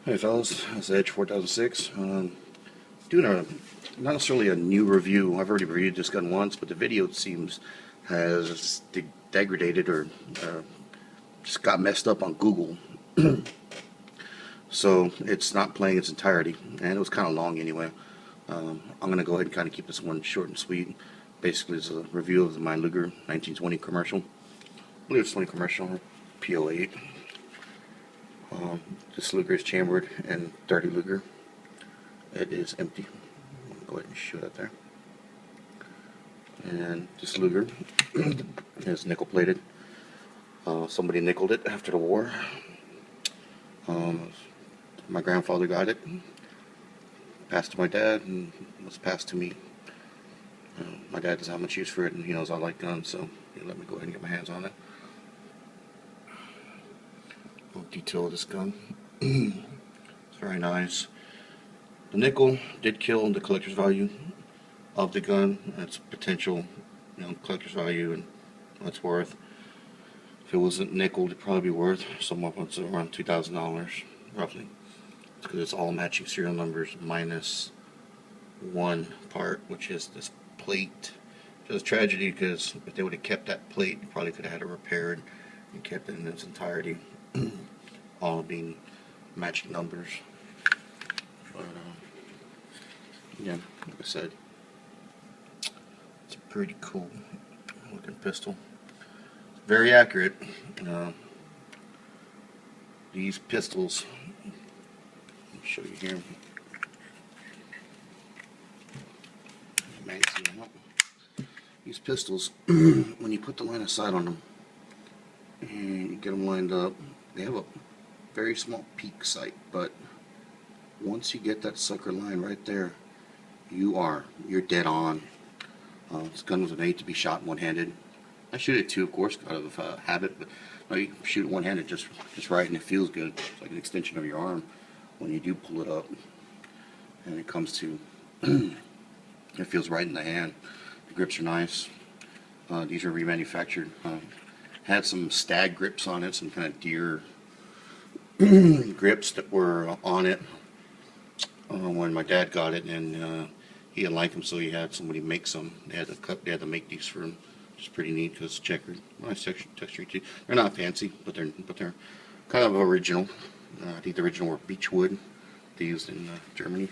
Hey fellas, it's Edge 4006. Doing not necessarily a new review. I've already reviewed this gun once, but the video, it seems, has degraded or just got messed up on Google. So it's not playing its entirety, and it was kind of long anyway. I'm going to go ahead and kind of keep this one short and sweet. Basically, it's a review of my Luger 1920 commercial. I believe it's 20 commercial, or PO8. This Luger is chambered and dirty Luger. It is empty. I'm going to go ahead and show that there. And this Luger is nickel plated. Somebody nickeled it after the war. My grandfather got it, passed to my dad, and was passed to me. My dad doesn't have much use for it, and he knows I like guns, so he let me go ahead and get my hands on it. Little detail of this gun. It's very nice. The nickel did kill the collector's value of the gun. Its potential, collector's value and what it's worth. If it wasn't nickeled, it'd probably be worth somewhere around $2,000, roughly. It's because it's all matching serial numbers minus one part, which is this plate. It was a tragedy because if they would have kept that plate, you probably could have had it repaired and kept it in its entirety. All being matching numbers. But yeah, like I said, it's a pretty cool looking pistol. Very accurate. These pistols, let me show you here. These pistols, when you put the line of sight on them and you get them lined up, they have a very small peak sight, but once you get that sucker line right there, you're dead on. This gun was made to be shot one-handed. I shoot it too, of course, out of habit, but no, you shoot it one-handed just right, and it feels good. It's like an extension of your arm when you do pull it up, and it comes to it feels right in the hand. The grips are nice. These are remanufactured. Had some stag grips on it, some kind of deer grips that were on it when my dad got it, and he didn't like them, so he had somebody make some. They had to make these for him, which is pretty neat because it's checkered. Nice texture too. They're not fancy, but they're kind of original. I think the original were beechwood. They used in Germany.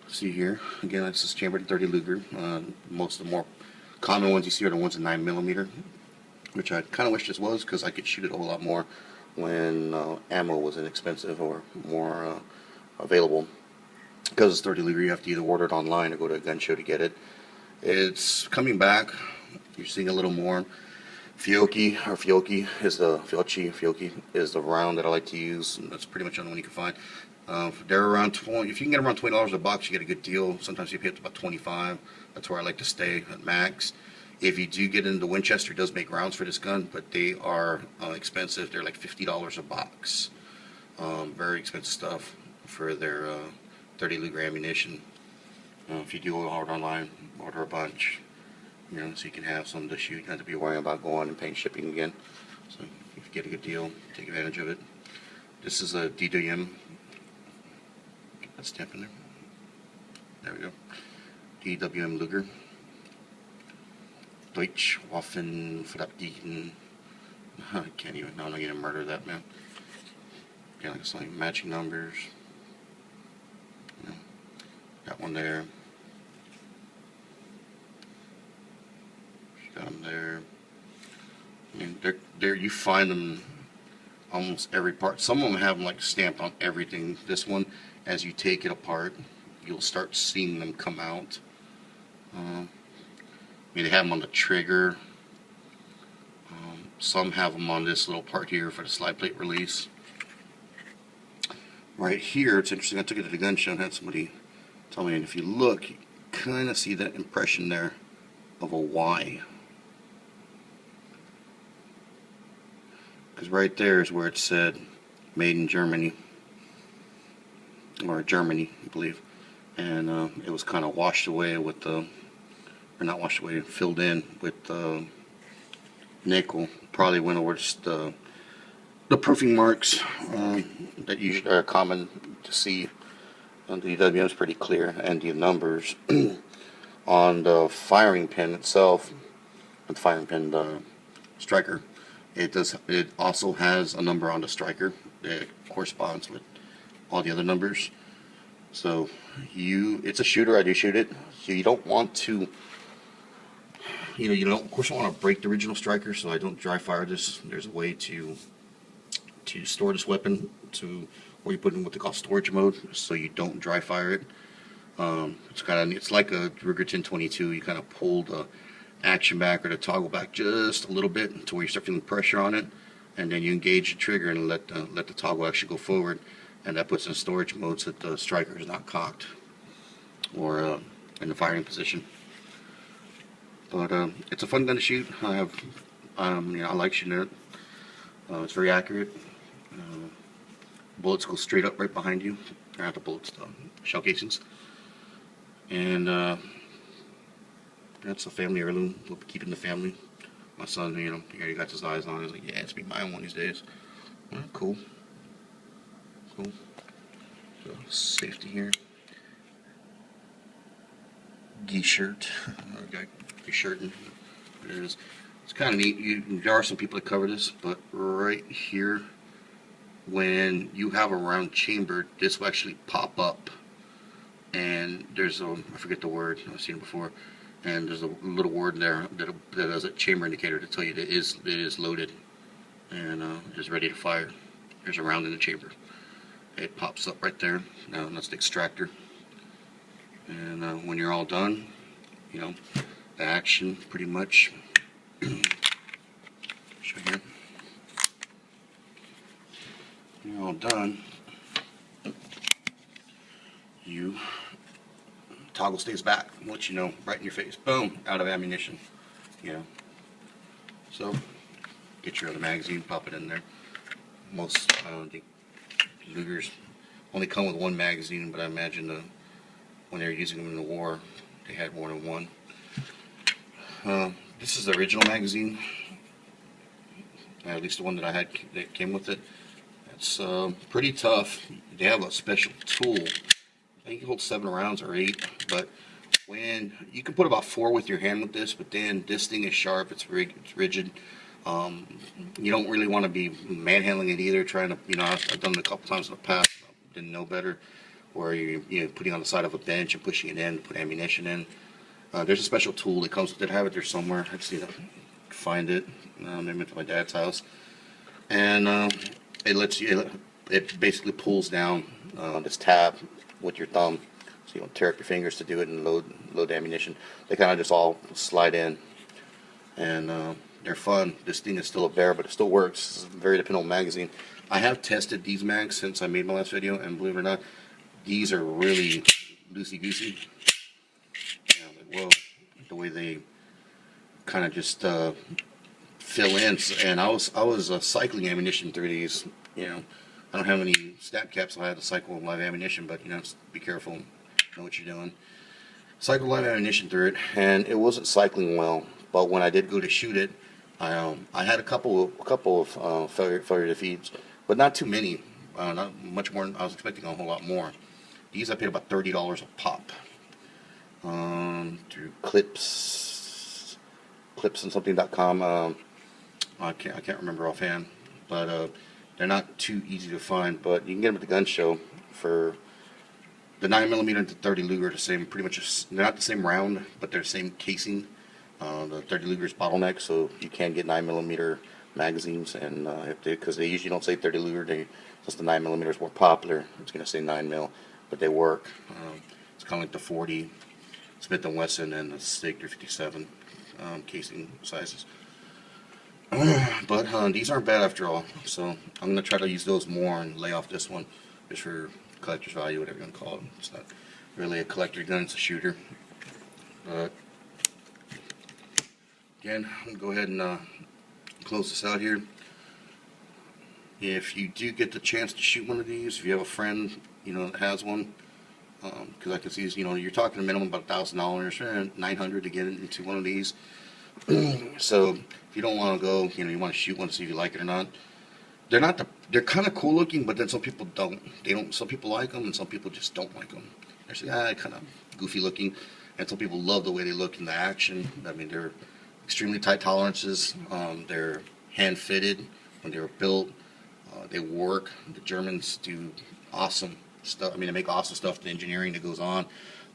See here again, this is chambered 30 Luger. Most of the more common ones you see are the ones in 9mm, which I kind of wish this was because I could shoot it a whole lot more when ammo was inexpensive or more available. Because it's 30 Luger, you have to either order it online or go to a gun show to get it. It's coming back. You're seeing a little more. Fiocchi is the round that I like to use, and that's pretty much the only one you can find. They're around 20. If you can get them around $20 a box, you get a good deal. Sometimes you pay up to about 25. That's where I like to stay at max. If you do get into Winchester, it does make rounds for this gun, but they are expensive. They're like $50 a box. Very expensive stuff for their 30 Luger ammunition. If you do order online, order a bunch, so you can have some to shoot. You don't have to be worrying about going and paying shipping again. So if you get a good deal, take advantage of it. This is a DWM. Get that stamp in there. There we go. DWM Luger. Deutsch Waffen Verteidigen. I can't even. No, I'm not gonna murder that man. Okay, like it's like matching numbers. Got one there. Got them there. I mean, they're you find them almost every part. Some of them have them like stamped on everything. This one, as you take it apart, you'll start seeing them come out. I mean, they have them on the trigger. Some have them on this little part here for the slide plate release. Right here, it's interesting. I took it to the gun show and had somebody tell me, and if you look, you kind of see that impression there of a Y. Because right there is where it said made in Germany, or Germany, I believe, and it was kind of washed away with the, or not washed away, filled in with nickel. Probably went over just the proofing marks that usually are common to see on the DWM is pretty clear, and the numbers on the firing pin itself, the firing pin, the striker, it also has a number on the striker that corresponds with all the other numbers. So it's a shooter. I do shoot it. So you don't want to, you don't, of course, I want to break the original striker, so I don't dry fire this. There's a way to store this weapon where you put it in what they call storage mode, so you don't dry fire it. It's like a Ruger 1022. You kind of pull the action back or the toggle back just a little bit to where you start feeling pressure on it, and then you engage the trigger and let the toggle actually go forward, and that puts it in storage mode so that the striker is not cocked or in the firing position. But it's a fun gun to shoot. I like shooting it. It's very accurate. Bullets go straight up right behind you. Or not the bullets, the shell casings. And that's a family heirloom. We'll keep it in the family. My son, he already got his eyes on it. He's like, yeah, it's be mine one of these days. Well, cool. Cool. So, safety here. G-shirt. Got your shirt in. There it is. It's kind of neat. There are some people that cover this, but right here, when you have a round chamber, this will actually pop up, and there's I forget the word, I've seen it before, and there's a little word there that has a chamber indicator to tell you that it is loaded and is ready to fire. There's a round in the chamber. It pops up right there. Now that's the extractor, and when you're all done, the action pretty much. Show you. You're all done. You toggle stays back, let you know right in your face. Boom, out of ammunition. So get your other magazine, pop it in there. Most the Lugers only come with one magazine, but I imagine when they were using them in the war, they had more than one. This is the original magazine, at least the one that I had that came with it. It's pretty tough. They have a special tool. I think it holds 7 rounds or 8, but when you can put about 4 with your hand with this, but then this thing is sharp. It's rigid. You don't really want to be manhandling it either. Trying to, I've done it a couple times in the past. Didn't know better, where you're putting on the side of a bench and pushing it in to put ammunition in. There's a special tool that comes with it. I have it there somewhere. I just need to find it. Maybe at my dad's house, and it lets you. It basically pulls down this tab with your thumb, so you don't tear up your fingers to do it and load ammunition. They kind of just all slide in, and they're fun. This thing is still a bear, but it still works. It's a very dependable magazine. I have tested these mags since I made my last video, and believe it or not, these are really loosey-goosey. Well, the way they kind of just fill in, and I was cycling ammunition through these. I don't have any snap caps, so I had to cycle live ammunition, but just be careful, know what you're doing. Cycle live ammunition through it, and it wasn't cycling well. But when I did go to shoot it, I had a couple of failure defeats, but not too many. Not much more. I was expecting a whole lot more. These I paid about $30 a pop. Through clips and something.com. I can't remember offhand, but they're not too easy to find. But you can get them at the gun show for the 9mm and the 30 Luger. The same, pretty much. They're not the same round, but they're the same casing. The 30 Luger is bottleneck, so you can get 9mm magazines, and because they usually don't say 30 Luger, since the 9mm is more popular, it's going to say 9mm, but they work. It's kind of like the 40. Smith & Wesson and the Sig 357 casing sizes. But these aren't bad after all, so I'm going to try to use those more and lay off this one just for collector's value, whatever you want to call it. It's not really a collector gun, it's a shooter. But again, I'm going to go ahead and close this out here. If you do get the chance to shoot one of these, if you have a friend that has one, because I can see, you're talking a minimum about $1,000, $900 to get into one of these. So if you don't want to go, you want to shoot one to see if you like it or not, they're not the, they're kind of cool looking, but then some people don't. They don't. Some people like them, and some people just don't like them. They're just, kind of goofy looking, and some people love the way they look in the action. I mean, they're extremely tight tolerances. They're hand fitted when they were built. They work. The Germans do awesome stuff. I mean, they make awesome stuff. The engineering that goes on,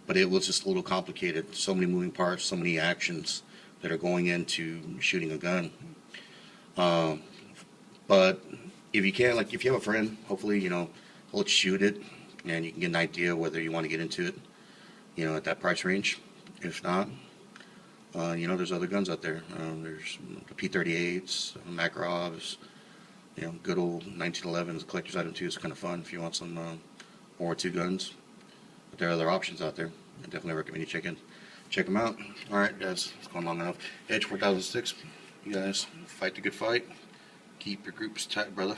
but it was just a little complicated. So many moving parts, so many actions that are going into shooting a gun. But if you can, like, if you have a friend, hopefully, let's shoot it, and you can get an idea whether you want to get into it, at that price range. If not, there's other guns out there. There's the P38s, Makarovs, good old 1911s, a collector's item too. It's kind of fun if you want some World War II guns. But there are other options out there. I definitely recommend you check them out. All right, guys, it's gone long enough. Edge 4006, you guys fight the good fight. Keep your groups tight, brother.